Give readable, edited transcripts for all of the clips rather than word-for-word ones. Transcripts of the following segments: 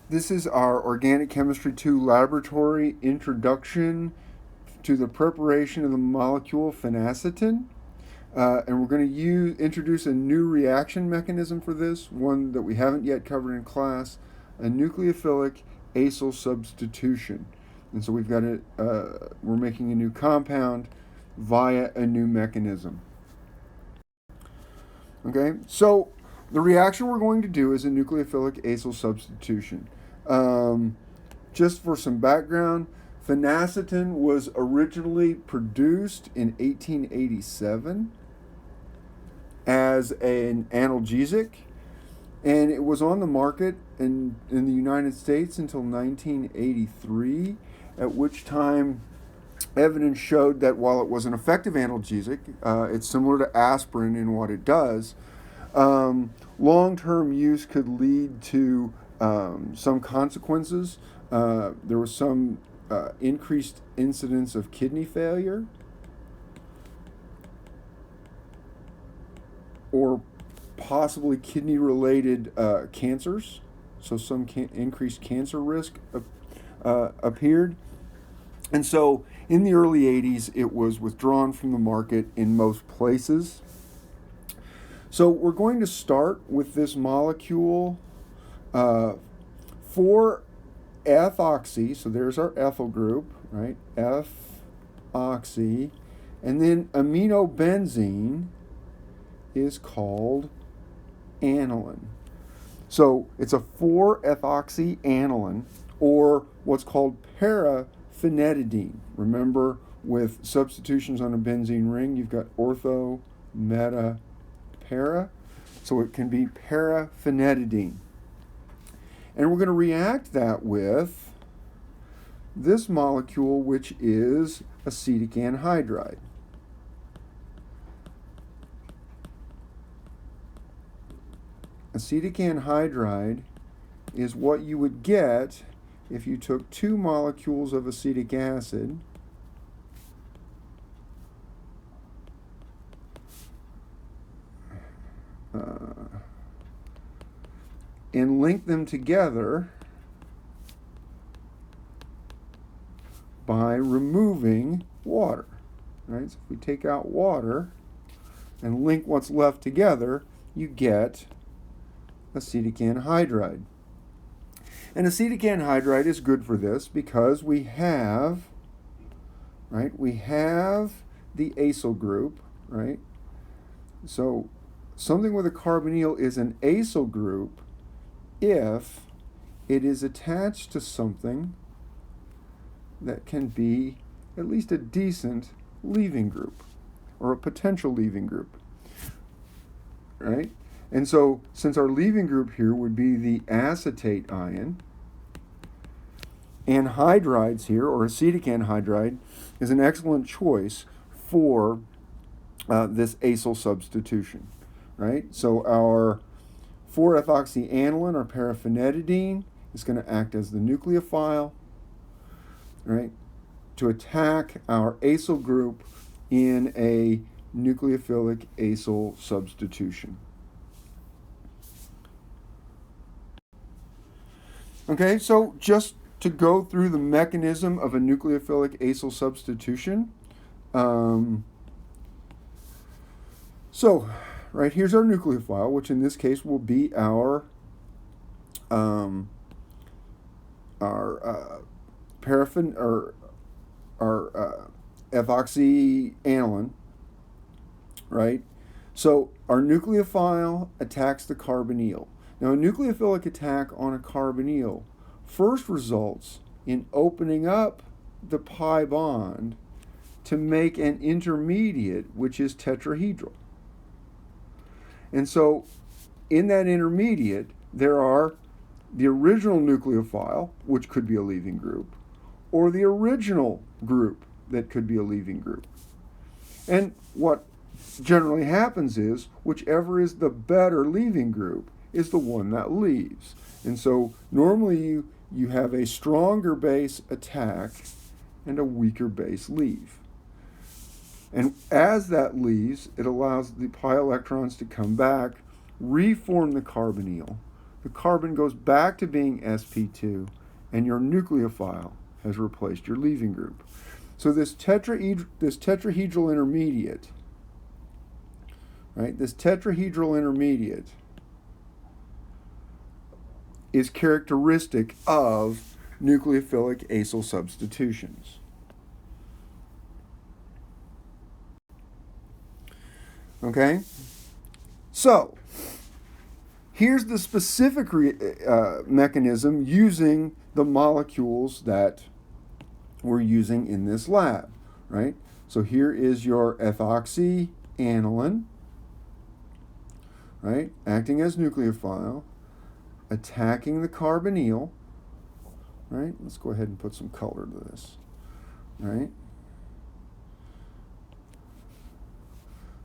This is our Organic Chemistry 2 Laboratory Introduction to the Preparation of the Molecule Phenacetin. And we're going to introduce a new reaction mechanism for this, one that we haven't yet covered in class, a nucleophilic acyl substitution. And so we're making a new compound via a new mechanism. Okay, so the reaction we're going to do is a nucleophilic acyl substitution. Just for some background, phenacetin was originally produced in 1887 as an analgesic, and it was on the market in the United States until 1983, at which time evidence showed that while it was an effective analgesic, it's similar to aspirin in what it does, long-term use could lead to some consequences. There was some increased incidence of kidney failure or possibly kidney-related cancers. So some increased cancer risk appeared. And so in the early 80s, it was withdrawn from the market in most places. So we're going to start with this molecule 4-ethoxy. So there's our ethyl group, right? F-oxy. And then aminobenzene is called aniline. So it's a 4-ethoxy aniline, or what's called Phenacetin. Remember, with substitutions on a benzene ring, you've got ortho, meta, para. So it can be Phenacetin. And we're going to react that with this molecule, which is acetic anhydride. Acetic anhydride is what you would get if you took 2 molecules of acetic acid and link them together by removing water. Right? So if we take out water and link what's left together, you get acetic anhydride. And acetic anhydride is good for this because we have the acyl group, right? So something with a carbonyl is an acyl group if it is attached to something that can be at least a decent leaving group or a potential leaving group, right? And so since our leaving group here would be the acetate ion, anhydrides here, or acetic anhydride, is an excellent choice for this acyl substitution, right? So our 4-ethoxy aniline, or paraphenetidine, is going to act as the nucleophile, right, to attack our acyl group in a nucleophilic acyl substitution. Okay, so just to go through the mechanism of a nucleophilic acyl substitution. Right, here's our nucleophile, which in this case will be our paraffin, or our ethoxy aniline, right? So our nucleophile attacks the carbonyl. Now, a nucleophilic attack on a carbonyl first results in opening up the pi bond to make an intermediate, which is tetrahedral. And so in that intermediate, there are the original nucleophile, which could be a leaving group, or the original group that could be a leaving group. And what generally happens is whichever is the better leaving group is the one that leaves. And so normally you have a stronger base attack and a weaker base leave. And as that leaves, it allows the pi electrons to come back, reform the carbonyl, the carbon goes back to being sp2, and your nucleophile has replaced your leaving group. So this tetrahedral intermediate, right? This tetrahedral intermediate is characteristic of nucleophilic acyl substitutions. Okay? So, here's the specific mechanism using the molecules that we're using in this lab, right? So here is your ethoxyaniline, right? Acting as nucleophile, attacking the carbonyl, right? Let's go ahead and put some color to this, right?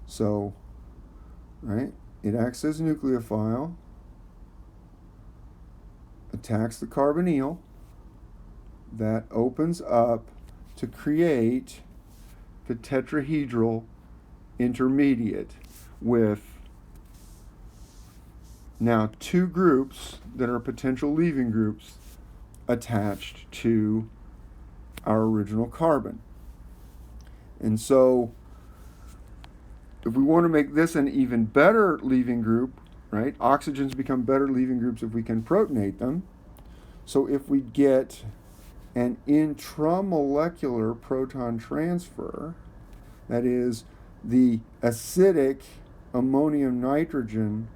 So, right, it acts as nucleophile, attacks the carbonyl, that opens up to create the tetrahedral intermediate with now two groups that are potential leaving groups attached to our original carbon. And so if we want to make this an even better leaving group, right, oxygens become better leaving groups if we can protonate them. So if we get an intramolecular proton transfer, that is, the acidic ammonium nitrogen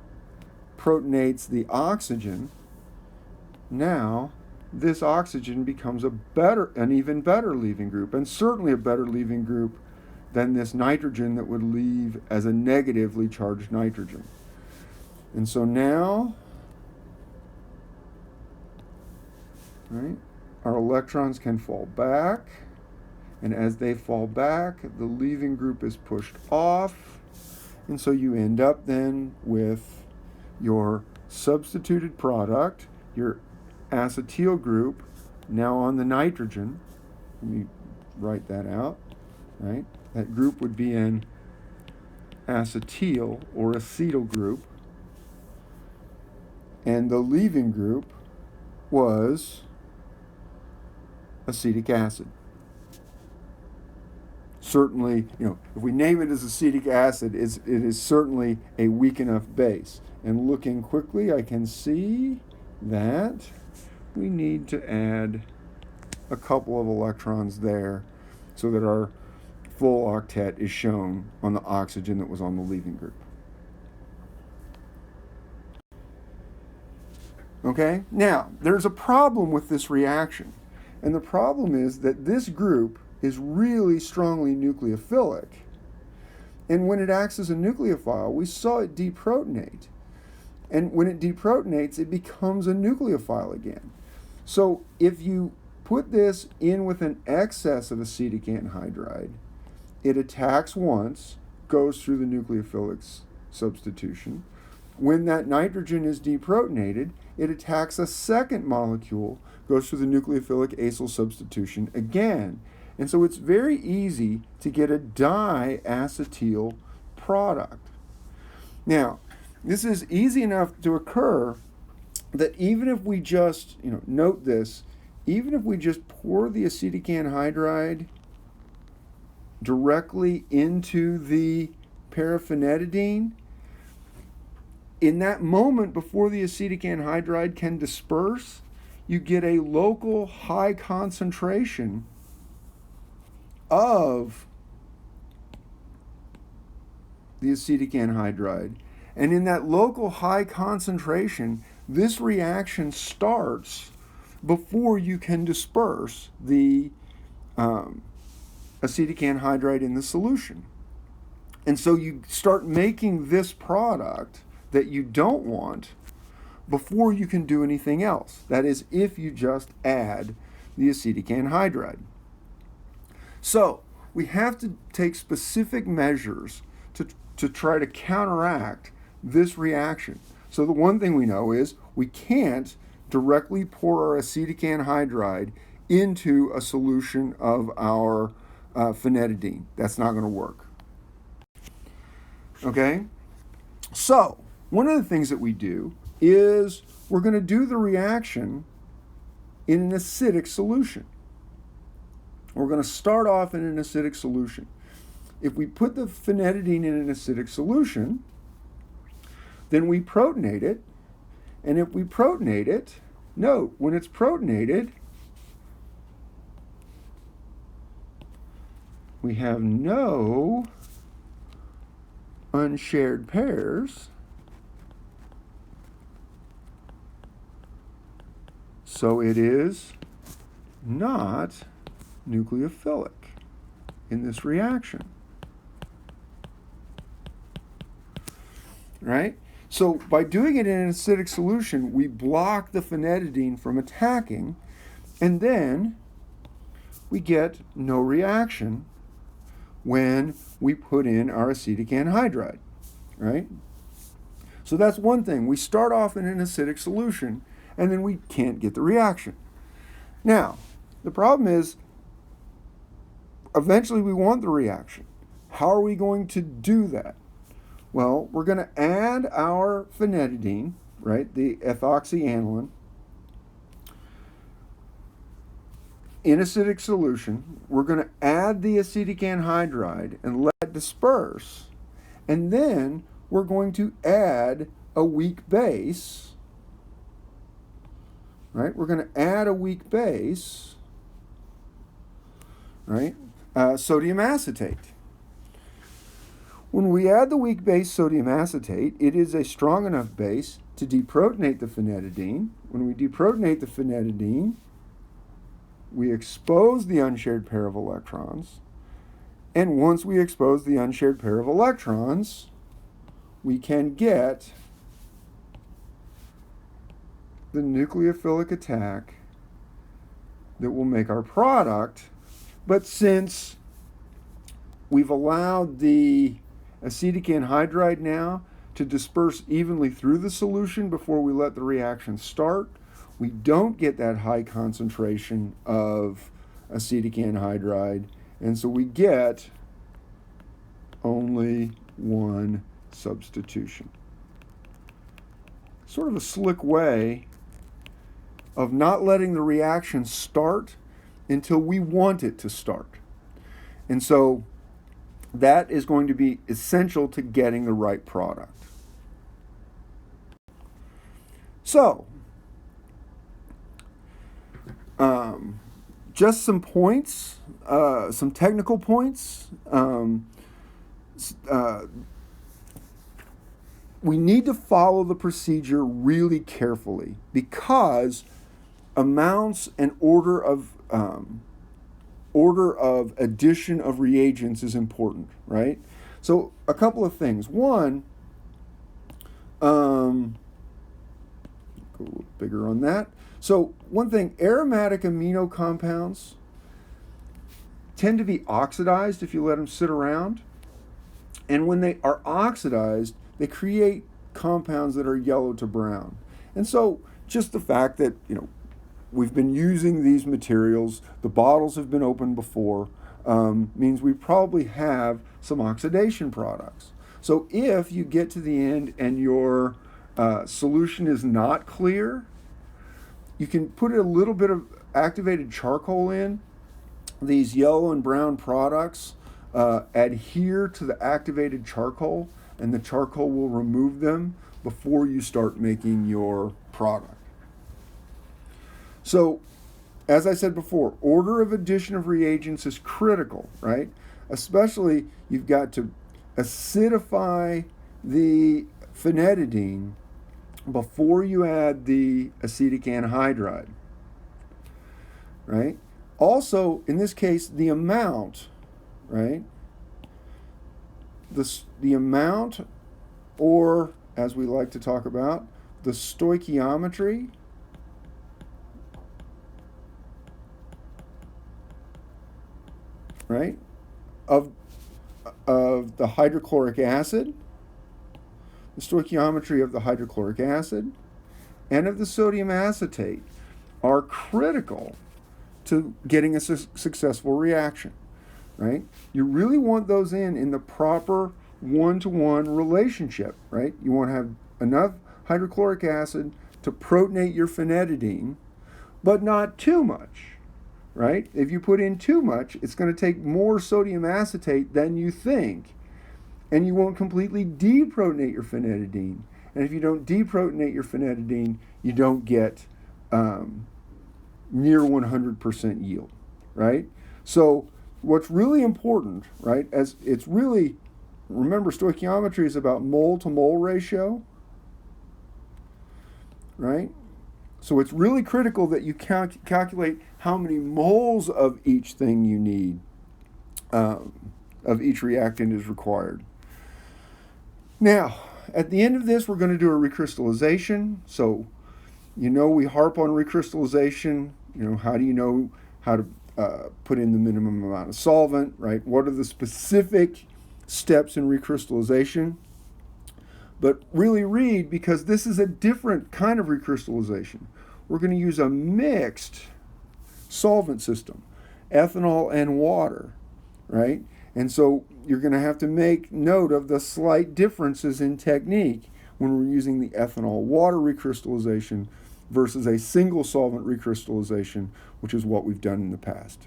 protonates the oxygen, now this oxygen becomes an even better leaving group, and certainly a better leaving group than this nitrogen that would leave as a negatively charged nitrogen. And so now, right, our electrons can fall back, and as they fall back, the leaving group is pushed off, and so you end up then with your substituted product, your acetyl group, now on the nitrogen. Let me write that out, right? That group would be an acetyl or acetyl group, and the leaving group was acetic acid. Certainly, if we name it as acetic acid, it is certainly a weak enough base. And looking quickly, I can see that we need to add a couple of electrons there so that our full octet is shown on the oxygen that was on the leaving group. Okay? Now, there's a problem with this reaction. And the problem is that this group is really strongly nucleophilic. And when it acts as a nucleophile, we saw it deprotonate. And when it deprotonates, it becomes a nucleophile again. So if you put this in with an excess of acetic anhydride, it attacks once, goes through the nucleophilic substitution. When that nitrogen is deprotonated, it attacks a second molecule, goes through the nucleophilic acyl substitution again. And so it's very easy to get a diacetyl product. Now, this is easy enough to occur that even if we just, note this, even if we just pour the acetic anhydride directly into the paraphenetidine, in that moment before the acetic anhydride can disperse, you get a local high concentration of the acetic anhydride. And in that local high concentration, this reaction starts before you can disperse the acetic anhydride in the solution. And so you start making this product that you don't want before you can do anything else. That is, if you just add the acetic anhydride. So we have to take specific measures to try to counteract this reaction. So the one thing we know is we can't directly pour our acetic anhydride into a solution of our phenetidine. That's not going to work. Okay? So one of the things that we do is we're going to do the reaction in an acidic solution. We're going to start off in an acidic solution. If we put the phenetidine in an acidic solution, then we protonate it. And if we protonate it, note, when it's protonated, we have no unshared pairs. So it is not nucleophilic in this reaction. Right? So by doing it in an acidic solution, we block the phenetidine from attacking, and then we get no reaction when we put in our acetic anhydride, right? So that's one thing. We start off in an acidic solution, and then we can't get the reaction. Now, the problem is, eventually we want the reaction. How are we going to do that? Well, we're going to add our phenetidine, right, the ethoxyaniline, in acidic solution. We're going to add the acetic anhydride and let it disperse. And then we're going to add a weak base, right? We're going to add a weak base, right, sodium acetate. When we add the weak base sodium acetate, it is a strong enough base to deprotonate the phenetidine. When we deprotonate the phenetidine, we expose the unshared pair of electrons. And once we expose the unshared pair of electrons, we can get the nucleophilic attack that will make our product. But since we've allowed the acetic anhydride now to disperse evenly through the solution before we let the reaction start, we don't get that high concentration of acetic anhydride, and so we get only one substitution. Sort of a slick way of not letting the reaction start until we want it to start. And so that is going to be essential to getting the right product. So, just some points, some technical points. We need to follow the procedure really carefully because amounts and order of addition of reagents is important, right? So a couple of things. One, go a little bigger on that. So one thing, aromatic amino compounds tend to be oxidized if you let them sit around. And when they are oxidized, they create compounds that are yellow to brown. And so just the fact that, we've been using these materials, the bottles have been opened before, means we probably have some oxidation products. So if you get to the end and your solution is not clear, you can put a little bit of activated charcoal in. These yellow and brown products adhere to the activated charcoal, and the charcoal will remove them before you start making your product. So, as I said before, order of addition of reagents is critical, right? Especially you've got to acidify the phenetidine before you add the acetic anhydride, right? Also, in this case, the amount, right? The amount, or as we like to talk about, the stoichiometry right, of the hydrochloric acid, the stoichiometry of the hydrochloric acid, and of the sodium acetate are critical to getting a successful reaction, right? You really want those in the proper one-to-one relationship, right? You want to have enough hydrochloric acid to protonate your phenetidine, but not too much, right? If you put in too much, it's going to take more sodium acetate than you think, and you won't completely deprotonate your phenetidine. And if you don't deprotonate your phenetidine, you don't get near 100% yield, right? So what's really important, right, as it's really, remember, stoichiometry is about mole to mole ratio, right? So it's really critical that you calculate how many moles of each thing you need, of each reactant is required. Now, at the end of this, we're going to do a recrystallization. So, we harp on recrystallization. How do you know how to put in the minimum amount of solvent, right? What are the specific steps in recrystallization? But really read, because this is a different kind of recrystallization. We're going to use a mixed solvent system, ethanol and water, right? And so you're going to have to make note of the slight differences in technique when we're using the ethanol water recrystallization versus a single solvent recrystallization, which is what we've done in the past.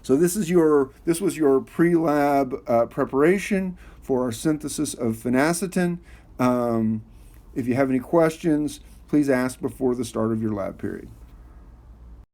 So this was your PreLab preparation for our synthesis of phenacetin. If you have any questions, please ask before the start of your lab period.